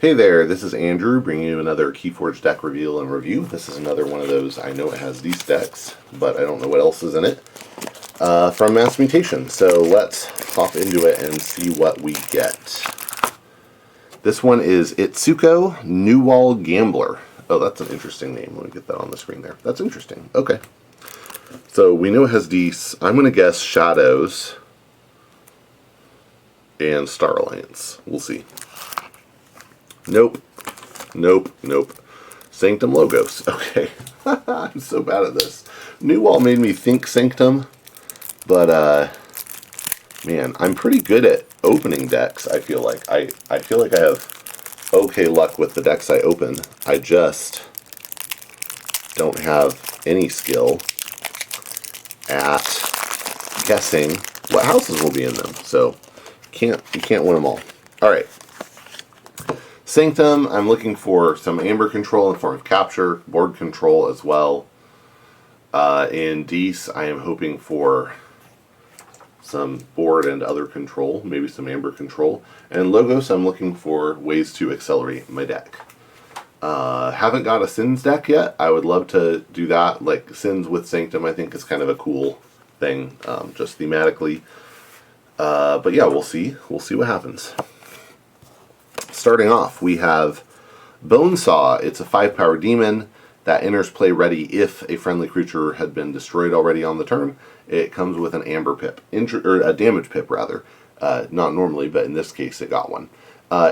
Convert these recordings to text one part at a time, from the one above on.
Hey there, this is Andrew bringing you another Keyforge deck reveal and review. This is another one of those, I know it has these decks, but I don't know what else is in it, from Mass Mutation. So let's hop into it and see what we get. This one is Itsuko New Wall Gambler. Oh, that's an interesting name. Let me get that on the screen there. That's interesting. Okay. So we know it has these, I'm going to guess Shadows and Star Alliance. We'll see. Nope. Nope. Nope. Sanctum Logos. Okay. I'm so bad at this. New Wall made me think Sanctum, but man, I'm pretty good at opening decks, I feel like. I feel like I have okay luck with the decks I open. I just don't have any skill at guessing what houses will be in them. So you can't win them all. Alright. Sanctum, I'm looking for some amber control in form of capture, board control as well. In Dees, I am hoping for some board and other control, maybe some amber control. And Logos, I'm looking for ways to accelerate my deck. Haven't got a Sins deck yet. I would love to do that. Like Sins with Sanctum, I think is kind of a cool thing, just thematically. But yeah, we'll see. We'll see what happens. Starting off, we have Bonesaw. It's a 5-power demon that enters play ready if a friendly creature had been destroyed already on the turn. It comes with an amber pip, or a damage pip rather. Not normally, but in this case it got one.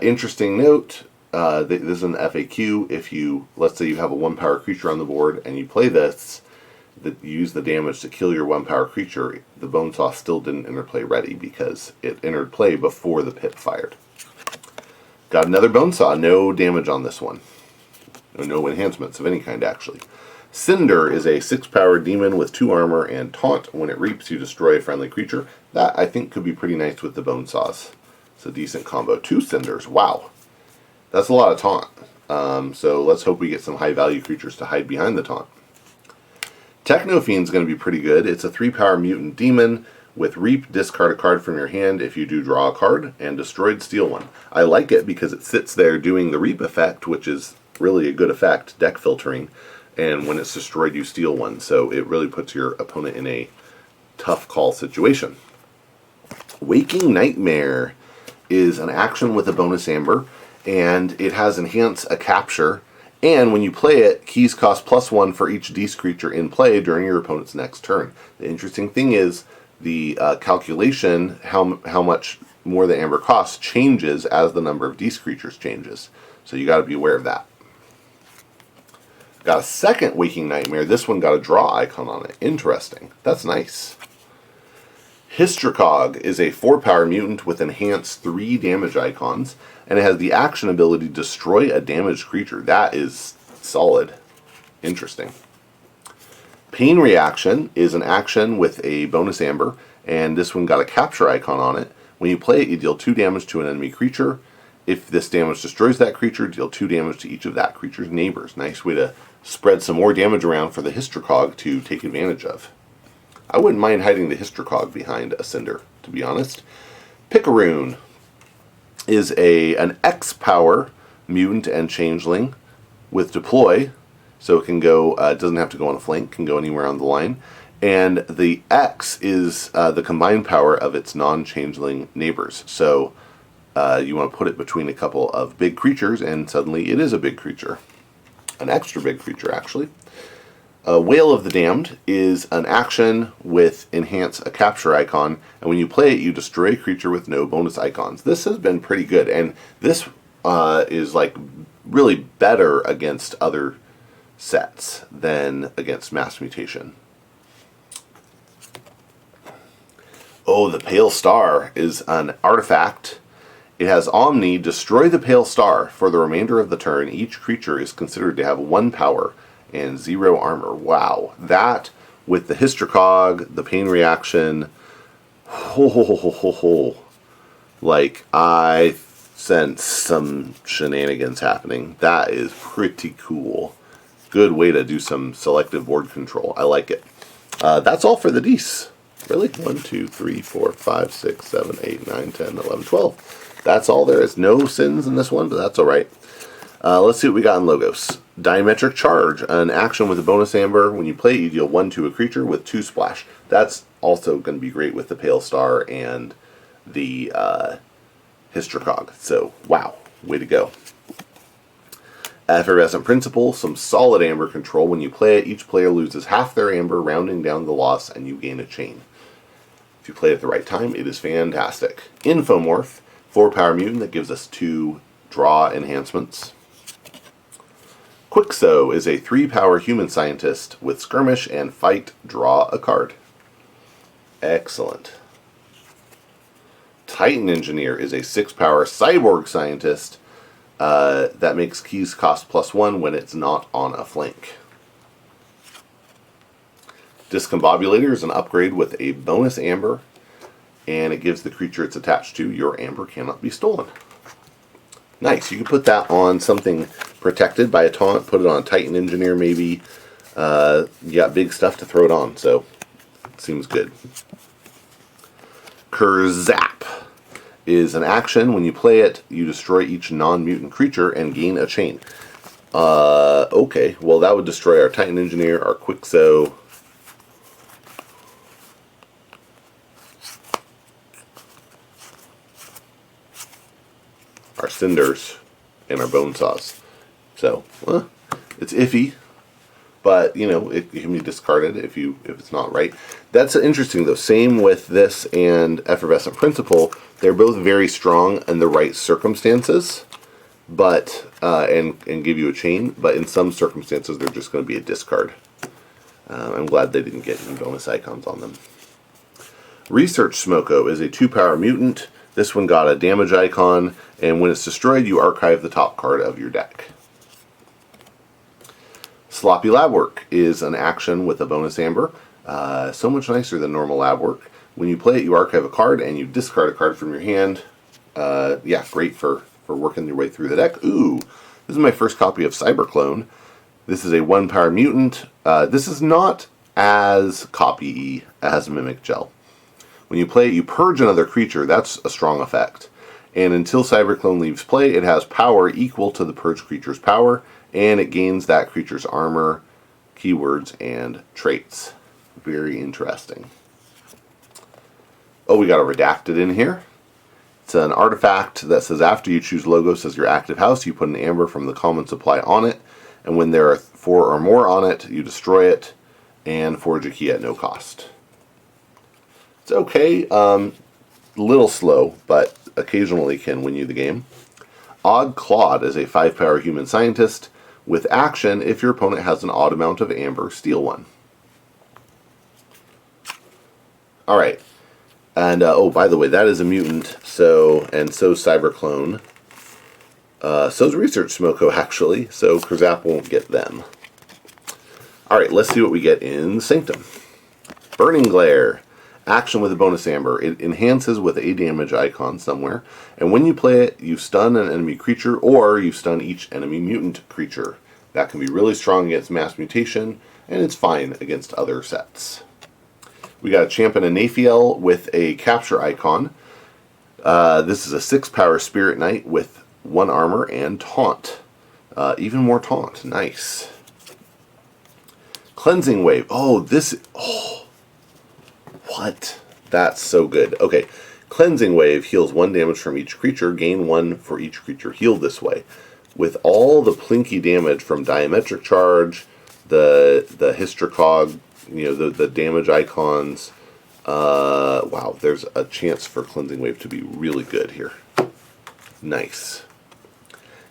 Interesting note, this is an FAQ. If you, let's say you have a 1-power creature on the board and you play this, you use the damage to kill your 1-power creature, the Bonesaw still didn't enter play ready because it entered play before the pip fired. Got another Bonesaw, no damage on this one. No enhancements of any kind, actually. Cinder is a 6-power demon with 2 armor and taunt. When it reaps, you destroy a friendly creature. That, I think, could be pretty nice with the Bonesaws. It's a decent combo. 2 Cinders, wow. That's a lot of taunt. So let's hope we get some high-value creatures to hide behind the taunt. Technofiend's going to be pretty good. It's a 3-power mutant demon. With Reap, discard a card from your hand if you do draw a card, and destroyed, steal one. I like it because it sits there doing the Reap effect, which is really a good effect, deck filtering, and when it's destroyed you steal one, so it really puts your opponent in a tough call situation. Waking Nightmare is an action with a bonus amber, and it has enhance a capture, and when you play it, keys cost +1 for each Dees creature in play during your opponent's next turn. The interesting thing is, the calculation, how much more the amber costs, changes as the number of Dees creatures changes. So you got to be aware of that. Got a second Waking Nightmare. This one got a draw icon on it. Interesting. That's nice. Hystricog is a 4-power mutant with enhanced 3 damage icons, and it has the action ability to destroy a damaged creature. That is solid. Interesting. Pain Reaction is an action with a bonus amber, and this one got a capture icon on it. When you play it, you deal 2 damage to an enemy creature. If this damage destroys that creature, deal 2 damage to each of that creature's neighbors. Nice way to spread some more damage around for the Hystricog to take advantage of. I wouldn't mind hiding the Hystricog behind a Cinder, to be honest. Picaroon is an X-power mutant and changeling with deploy. So it can go, it doesn't have to go on a flank, can go anywhere on the line. And the X is the combined power of its non-changeling neighbors. So you want to put it between a couple of big creatures, and suddenly it is a big creature. An extra big creature, actually. Whale of the Damned is an action with enhance a capture icon, and when you play it, you destroy a creature with no bonus icons. This has been pretty good, and this is like really better against other sets than against Mass Mutation. Oh, the Pale Star is an artifact. It has Omni, destroy the Pale Star. For the remainder of the turn, each creature is considered to have 1 power and 0 armor. Wow. That, with the Hystricog, the Pain Reaction, like, I sense some shenanigans happening. That is pretty cool. Good way to do some selective board control. I like it. That's all for the Dees. Really? 1, 2, 3, 4, 5, 6, 7, 8, 9, 10, 11, 12. That's all there is. No sins in this one, but that's alright. Let's see what we got in Logos. Diametric Charge, an action with a bonus amber. When you play it, you deal 1 to a creature with 2 splash. That's also going to be great with the Pale Star and the Hystricog. So, wow, way to go. Effervescent Principle, some solid amber control. When you play it, each player loses half their amber, rounding down the loss, and you gain a chain. If you play it at the right time, it is fantastic. Infomorph, 4-power mutant that gives us 2 draw enhancements. Quixo is a 3-power human scientist with skirmish and fight, draw a card. Excellent. Titan Engineer is a 6-power cyborg scientist that makes keys cost +1 when it's not on a flank. Discombobulator is an upgrade with a bonus amber, and it gives the creature it's attached to, your amber cannot be stolen. Nice. You can put that on something protected by a taunt, put it on a Titan Engineer maybe. You got big stuff to throw it on, so it seems good. Kurzap is an action. When you play it, you destroy each non-mutant creature and gain a chain. Okay, well that would destroy our Titan Engineer, our Quixo, our Cinders, and our Bone Saws. So, it's iffy, but you know it can be discarded if it's not right. That's interesting though. Same with this and Effervescent Principle. They're both very strong in the right circumstances, but and give you a chain. But in some circumstances, they're just going to be a discard. I'm glad they didn't get any bonus icons on them. Research Smoko is a 2-power mutant. This one got a damage icon, and when it's destroyed, you archive the top card of your deck. Sloppy Lab Work is an action with a bonus amber. So much nicer than normal lab work. When you play it, you archive a card, and you discard a card from your hand. Yeah, great for working your way through the deck. Ooh, this is my first copy of Cyberclone. This is a 1-power mutant. This is not as copy-y as Mimic Gel. When you play it, you purge another creature. That's a strong effect. And until Cyberclone leaves play, it has power equal to the purged creature's power, and it gains that creature's armor, keywords, and traits. Very interesting. Oh, we got a redacted in here. It's an artifact that says after you choose Logos as your active house, you put an amber from the common supply on it, and when there are 4 or more on it, you destroy it and forge a key at no cost. It's okay, little slow, but occasionally can win you the game. Odd Claude is a 5-power human scientist. With action, if your opponent has an odd amount of amber, steal 1. Alright, and oh, by the way, that is a mutant, so Cyberclone. So's Research Smoko, actually, so Kurzap won't get them. Alright, let's see what we get in Sanctum. Burning Glare. Action with a bonus amber. It enhances with a damage icon somewhere, and when you play it, you stun an enemy creature, or you stun each enemy mutant creature. That can be really strong against mass mutation, and it's fine against other sets. We got a Champion and Naphiel with a capture icon. This is a 6-power Spirit Knight with 1 armor and taunt. Even more taunt. Nice. Cleansing Wave. Oh, this... Oh. What? That's so good. Okay, Cleansing Wave heals 1 damage from each creature, gain 1 for each creature healed this way. With all the plinky damage from Diametric Charge, the Hystricog, you know, the damage icons, wow, there's a chance for Cleansing Wave to be really good here. Nice.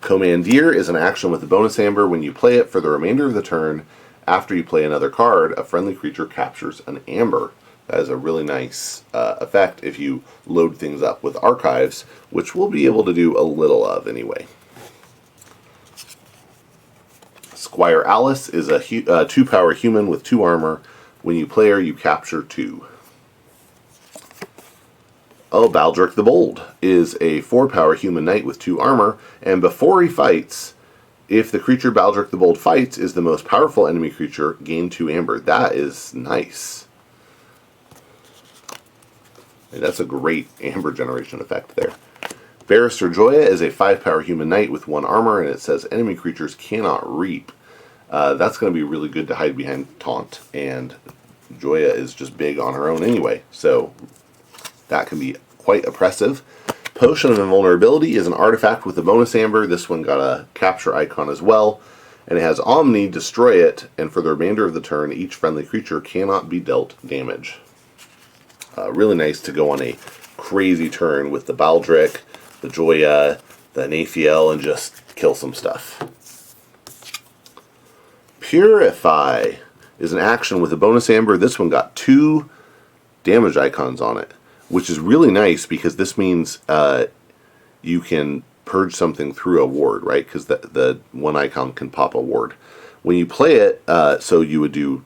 Commandeer is an action with a bonus amber. When you play it for the remainder of the turn, after you play another card, a friendly creature captures an amber. That is a really nice effect if you load things up with archives, which we'll be able to do a little of anyway. Squire Alice is a 2-power human with 2 armor. When you play her, you capture 2. Oh, Baldric the Bold is a 4-power human knight with 2 armor, and before he fights, if the creature Baldric the Bold fights is the most powerful enemy creature, gain 2 amber. That is nice. And that's a great amber generation effect there. Barrister Joya is a 5-power human knight with 1 armor, and it says enemy creatures cannot reap. That's going to be really good to hide behind taunt, and Joya is just big on her own anyway, so that can be quite oppressive. Potion of Invulnerability is an artifact with a bonus amber. This one got a capture icon as well, and it has Omni, destroy it, and for the remainder of the turn, each friendly creature cannot be dealt damage. Really nice to go on a crazy turn with the Baldric, the Joya, the Naphiel, and just kill some stuff. Purify is an action with a bonus amber. This one got 2 damage icons on it, which is really nice because this means you can purge something through a ward, right? Because the 1 icon can pop a ward. When you play it, so you would do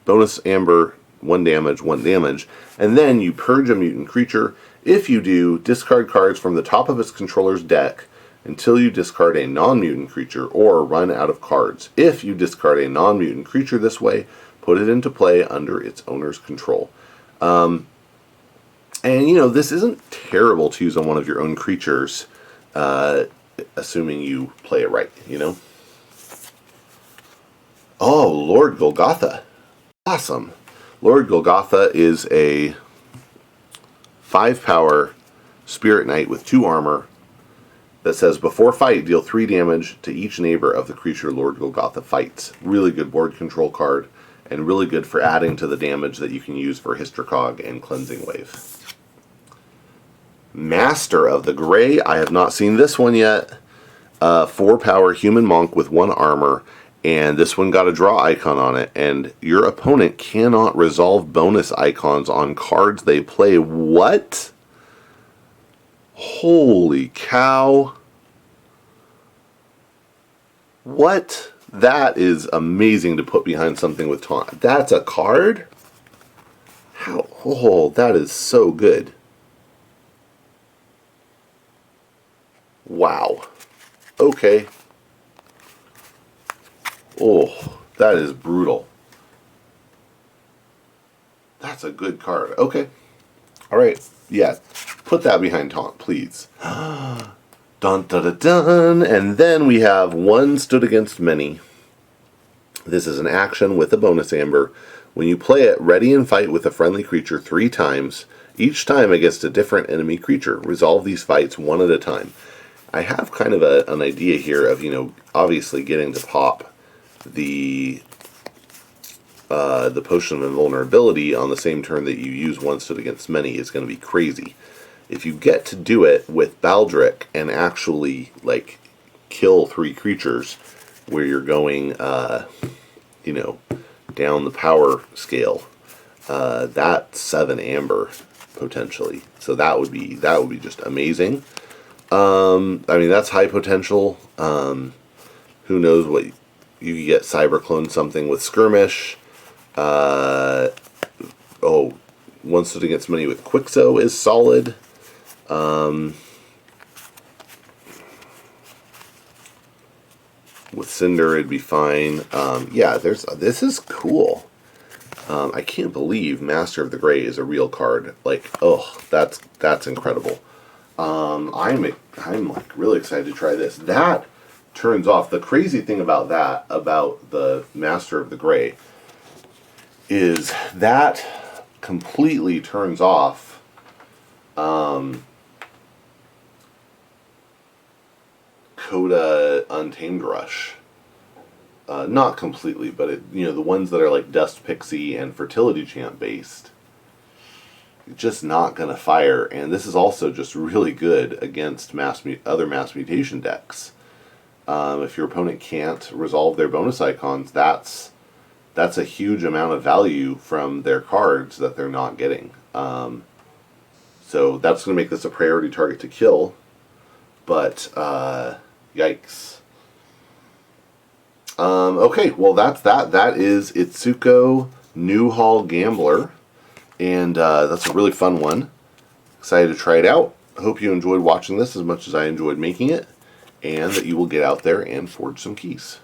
bonus amber, 1 damage, 1 damage, and then you purge a mutant creature. If you do, discard cards from the top of its controller's deck until you discard a non-mutant creature or run out of cards. If you discard a non-mutant creature this way, put it into play under its owner's control. And, you know, this isn't terrible to use on one of your own creatures, assuming you play it right, you know? Oh, Lord Golgotha. Awesome. Lord Golgotha is a 5-power Spirit Knight with 2 armor that says, before fight, deal 3 damage to each neighbor of the creature Lord Golgotha fights. Really good board control card, and really good for adding to the damage that you can use for Hystercog and Cleansing Wave. Master of the Grey, I have not seen this one yet. 4-power human monk with 1 armor, and this one got a draw icon on it, and your opponent cannot resolve bonus icons on cards they play. What? Holy cow. What? That is amazing to put behind something with taunt. That's a card? How? Oh, that is so good. Wow. Okay. Oh, that is brutal. That's a good card. Okay. Alright. Yeah. Put that behind taunt, please. Dun dun dun dun. And then we have One Stood Against Many. This is an action with a bonus amber. When you play it, ready and fight with a friendly creature 3 times, each time against a different enemy creature. Resolve these fights 1 at a time. I have kind of an idea here of, you know, obviously getting to pop the Potion of Invulnerability on the same turn that you use One Stood Against Many is going to be crazy. If you get to do it with Baldric and actually, like, kill 3 creatures where you're going, you know, down the power scale, that's 7 amber potentially. So that would be just amazing. I mean, that's high potential. Who knows what you could get? Cyberclone something with Skirmish. Oh, One Stood Against Many with Quixo is solid. With Cinder, it'd be fine. Yeah, this is cool. I can't believe Master of the Grey is a real card. Like, oh, that's incredible. I'm like really excited to try this. That turns off. The crazy thing about that, about the Master of the Grey, is that completely turns off Coda Untamed Rush. Not completely, but it, you know, the ones that are like Dust Pixie and Fertility Champ based, just not gonna fire. And this is also just really good against other mass mutation decks. If your opponent can't resolve their bonus icons, that's a huge amount of value from their cards that they're not getting. So that's going to make this a priority target to kill. But, yikes. Okay, well that's that. That is Itsuko Newhall Gambler. And that's a really fun one. Excited to try it out. Hope you enjoyed watching this as much as I enjoyed making it. And that you will get out there and forge some keys.